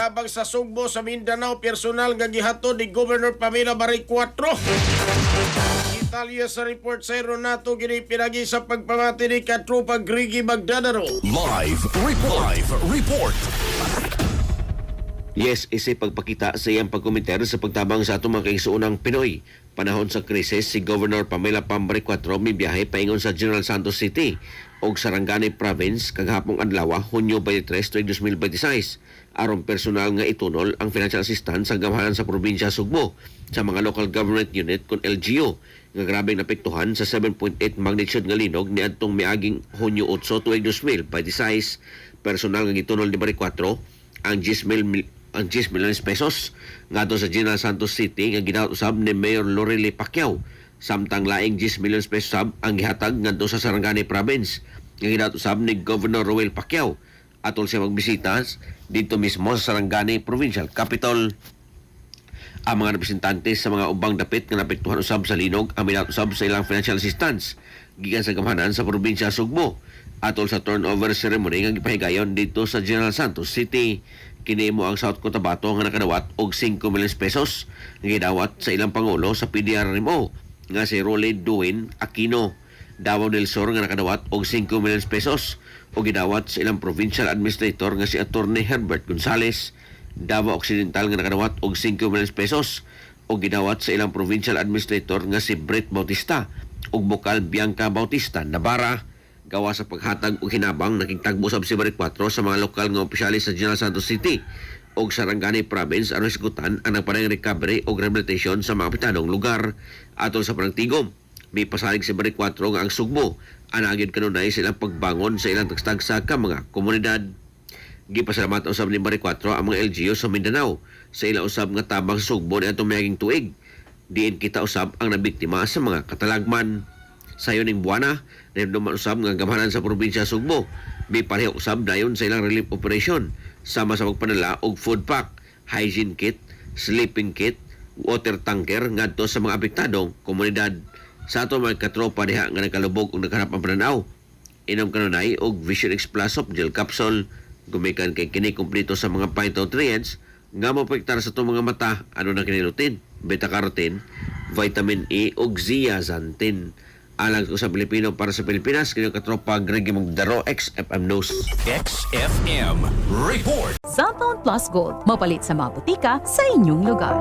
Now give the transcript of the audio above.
tabang sa Sugbo sa Mindanao personal nga gihatod ni Governor Pamela Barry 4. Detalye sa report sa Ronato gini pinagi sa pagpamati ni Katropa Grigi Magdadaro. Live report. Yes, isip pagpakita sa iyang pagkomenter sa pagtabang sa atong mga kaigsuunang Pinoy. Panahon sa krisis, si Governor Pamela Pambari 4 may biyahe paingon sa General Santos City o Sarangani Province kaghapong adlaw, Hunyo 23, 2026. Aron personal nga itunol ang financial assistance sa gamahanan sa probinsya Sugbo sa mga local government unit kon LGU nga grabeng napektuhan sa 7.8 magnitude nga linog niadtong miaging Hunyo 8, 2026. Personal nga gitunol ni Bari 4 ang 10 milyones pesos ngadto sa General Santos City nga gidawat usab ni Mayor Lorely Pacquiao, samtang laing 10 milyones pesos sab ang gihatag ngadto sa Sarangani Province nga gidawat usab ni Governor Roel Pacquiao atol siya magbisita dito mismo sa Sarangani Provincial Capital. Ang mga representante sa mga ubang dapit nga napektuhan usab sa linog ang minat usab sa ilang financial assistance gikan sa gamahanan sa probinsya Sugbo atol sa turnover ceremony nga gipahigayon dito sa General Santos City. Kini mo ang South Cotabato nga nakadawat og 5 milyones pesos nga gidawat sa ilang pangulo sa PDRMO nga si Rolly Duin Aquino. Davao del Sur nga nakadawat og 5 milyones pesos o gidawat sa ilang provincial administrator nga si Attorney Herbert Gonzales. Davao Occidental nga nakadawat og 5 milyones pesos o gidawat sa ilang provincial administrator nga si Brett Bautista ug Bukal Bianca Bautista Navarra. Gawa sa paghatag o hinabang nakikitagbo sa Bari 4 sa mga lokal nga opisyalis sa General Santos City o Sarangani Province aron isgutan ang nagpanayang recovery o rehabilitation sa mga pitadong lugar. Atol sa panagtigom, may pasalig si Bari 4 nga ang Sugbo anagid kanunay sa ilang pagbangon sa ilang tagstagsa ka mga komunidad. Gipasalamat usab ni Bari 4 ang mga LGU sa Mindanao sa ilang usab nga tabang sa Sugbo ni atong miaging tuig. Diin kita usab ang nabiktima sa mga katalagman. Sayon ning buwana, nahinduman usab nga gamahanan sa probinsya Sugbo. May pareho usab dayon sa ilang relief operation sama sa pagpanala og food pack, hygiene kit, sleeping kit, water tanker ngadto sa mga apektadong komunidad. Sa ato mga katropa diha nga nagkalubog og naghanap ang pananaw, inom kanunay og Vision X Plus of gel capsule gumikan kay kini kumpleto sa mga phytonutrients nga mapektar sa itong mga mata. Ano na kinilutin? Beta-carotene, vitamin E ug zeaxanthin. Alang ko sa Pilipino para sa Pilipinas, kanyang katropa Greg Magdaro, XFM News. XFM Report. Cellphone Plus Gold, mapalit sa mga butika sa inyong lugar.